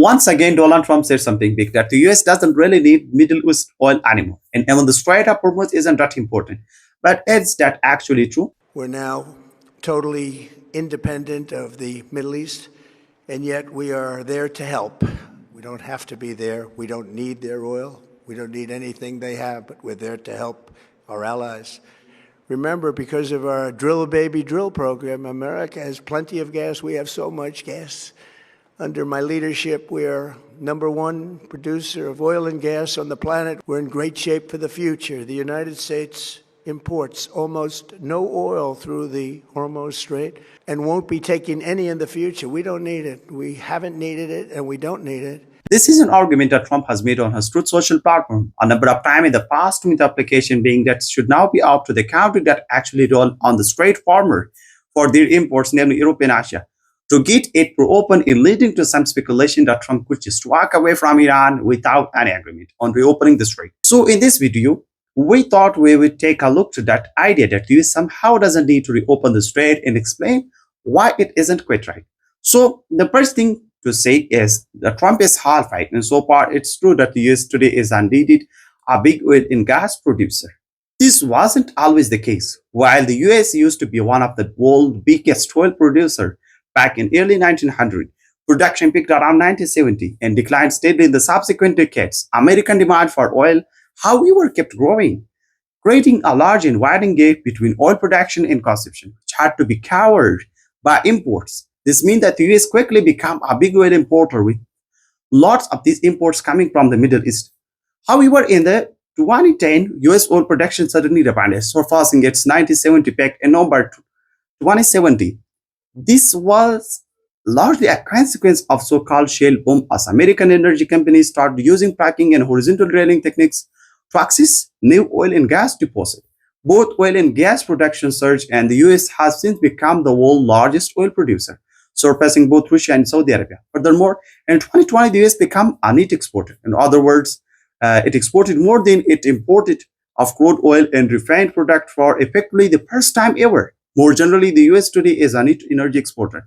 Once again, Donald Trump said something big that the US doesn't really need Middle East oil anymore. And even the Strait of Hormuz isn't that important. But is that actually true? We're now totally independent of the Middle East, and yet we are there to help. We don't have to be there. We don't need their oil. We don't need anything they have, but we're there to help our allies. Remember, because of our Drill Baby Drill program, America has plenty of gas. We have so much gas. Under my leadership, we are #1 producer of oil and gas on the planet. We're in great shape for the future. The United States imports almost no oil through the Hormuz Strait and won't be taking any in the future. We don't need it. We haven't needed it, and we don't need it. This is an argument that Trump has made on his Truth Social platform a number of times in the past, with the application being that it should now be up to the country that actually roll on the Strait farmer for their imports, namely Europe and Asia, to get it open, in leading to some speculation that Trump could just walk away from Iran without any agreement on reopening the Strait. So in this video, we thought we would take a look to that idea that the US somehow doesn't need to reopen the Strait and explain why it isn't quite right. So the first thing to say is that Trump is half right, and so far it's true that the US today is indeed a big oil and gas producer. This wasn't always the case. While the US used to be one of the world's biggest oil producer back in early 1900, production peaked around 1970 and declined steadily in the subsequent decades. American demand for oil, however, kept growing, creating a large and widening gap between oil production and consumption, which had to be covered by imports. This means that the US quickly became a big oil importer, with lots of these imports coming from the Middle East. However, in the 2010, US oil production suddenly rebounded, surpassing its 1970 peak in November 2070. This was largely a consequence of so-called shale boom, as American energy companies started using fracking and horizontal drilling techniques to access new oil and gas deposits. Both oil and gas production surged, and the US has since become the world's largest oil producer, surpassing both Russia and Saudi Arabia. Furthermore, in 2020, the US became a net exporter. In other words, it exported more than it imported of crude oil and refined product for effectively the first time ever. More generally, the US today is a net energy exporter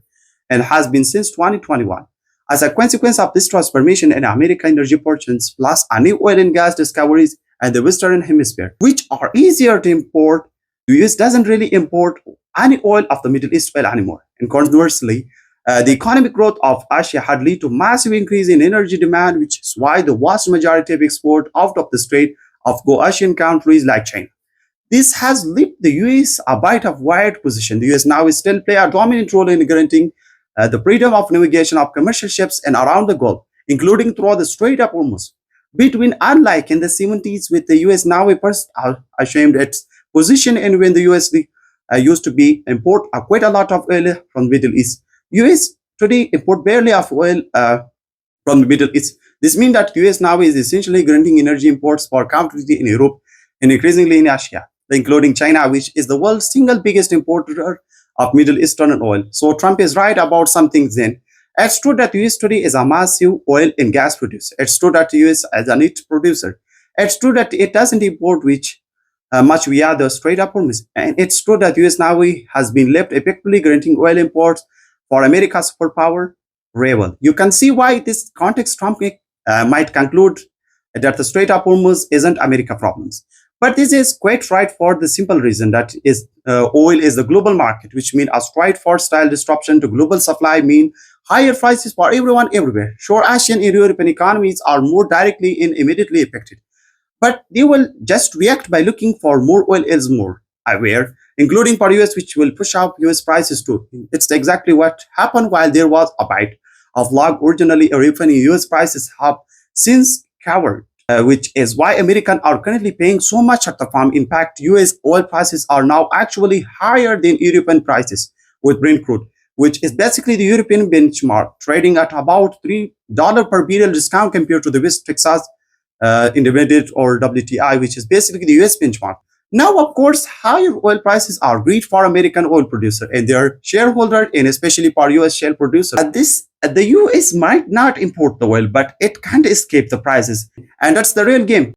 and has been since 2021. As a consequence of this transformation in American energy purchases, plus a new oil and gas discoveries in the Western Hemisphere, which are easier to import, the US doesn't really import any oil of the Middle East oil anymore. And conversely, the economic growth of Asia had led to massive increase in energy demand, which is why the vast majority of export out of the Strait of go Asian countries like China. This has left the US a bit of wide position. The US now still play a dominant role in guaranteeing the freedom of navigation of commercial ships and around the Gulf, including through the Strait of Hormuz. Between, unlike in the 70s, with the US now first ashamed its position, and when the US used to be import quite a lot of oil from the Middle East. US today import barely of oil from the Middle East. This means that US now is essentially granting energy imports for countries in Europe and increasingly in Asia, including China, which is the world's single biggest importer of Middle Eastern oil. So Trump is right about some things then. It's true that the US today is a massive oil and gas producer. It's true that the US is a net producer. It's true that it doesn't import much via the Strait of Hormuz. And it's true that the US now has been left effectively granting oil imports for America's superpower rival. You can see why this context Trump might conclude that the Strait of Hormuz isn't America problems. But this is quite right for the simple reason that oil is the global market, which means a straightforward style disruption to global supply mean higher prices for everyone everywhere. Sure, Asian and European economies are more directly and immediately affected, but they will just react by looking for more oil elsewhere, aware, including for US, which will push up US prices too. It's exactly what happened while there was a bite of lag originally refining US prices have since covered. Which is why Americans are currently paying so much at the farm. In fact, US oil prices are now actually higher than European prices with Brent crude, which is basically the European benchmark, trading at about $3 per barrel discount compared to the West Texas Intermediate or WTI, which is basically the US benchmark. Now, of course, higher oil prices are great for American oil producers and their shareholders, and especially for US shale producers. The US might not import the oil, but it can't escape the prices, and that's the real game.